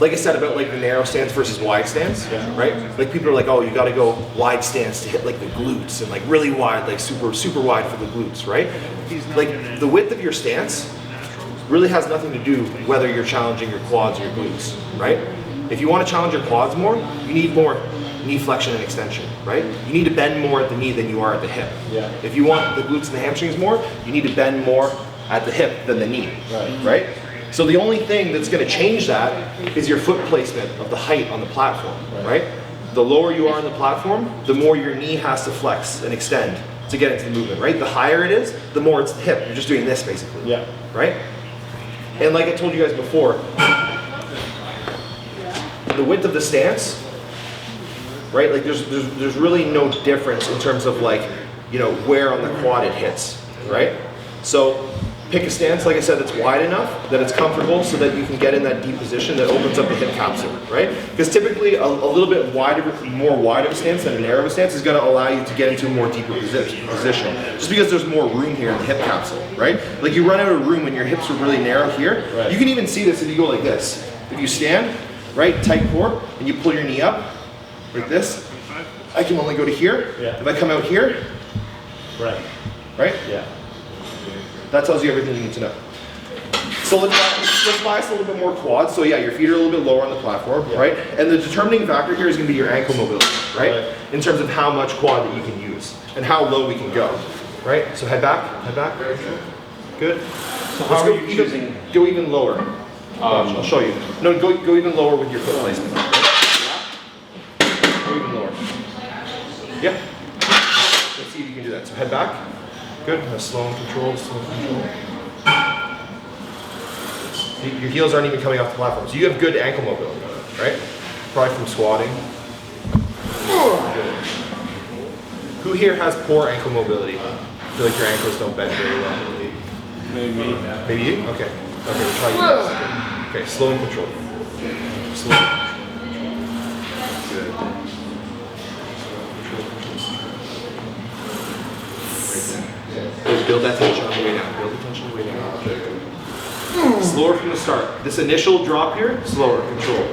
like I said about like the narrow stance versus wide stance, right? Like people are like, oh, you got to go wide stance to hit like the glutes and like really wide, like super wide for the glutes, right? Like the width of your stance really has nothing to do whether you're challenging your quads or your glutes, right? If you want to challenge your quads more, you need more knee flexion and extension, right? You need to bend more at the knee than you are at the hip. Yeah. If you want the glutes and the hamstrings more, you need to bend more at the hip than the knee, right? So the only thing that's going to change that is your foot placement of the height on the platform, right? The lower you are on the platform, the more your knee has to flex and extend to get into the movement, right? The higher it is, the more it's the hip. You're just doing this basically, right? And like I told you guys before, the width of the stance, right? Like there's really no difference in terms of like, you know, where on the quad it hits, right? So pick a stance, like I said, that's wide enough, that it's comfortable so that you can get in that deep position that opens up the hip capsule, right? Because typically a little bit wider, more wide of a stance than a narrow of a stance is going to allow you to get into a more deeper position, just because there's more room here in the hip capsule, right? Like you run out of room when your hips are really narrow here. You can even see this if you go like this. If you stand, right, tight core, and you pull your knee up, like this, I can only go to here. If I come out here, right? That tells you everything you need to know. So let's bias a little bit more quads. So yeah, your feet are a little bit lower on the platform, right? And the determining factor here is going to be your ankle mobility, right? In terms of how much quad that you can use and how low we can go, right? So head back, good. So how are you choosing? Go even lower. I'll show you. No, go even lower with your foot placement. Right? Go even lower. Yeah. Let's see if you can do that. So head back. Good. Now slow and controlled, Your heels aren't even coming off the platform. So you have good ankle mobility, right? Probably from squatting. Good. Who here has poor ankle mobility? I feel like your ankles don't bend very well. Maybe me. Maybe you? Okay. Okay, we'll try you next. Okay, slow and controlled. Slow. Good. Build that tension on the way down. Build the tension on the way down. Slower from the start. This initial drop here, slower, control.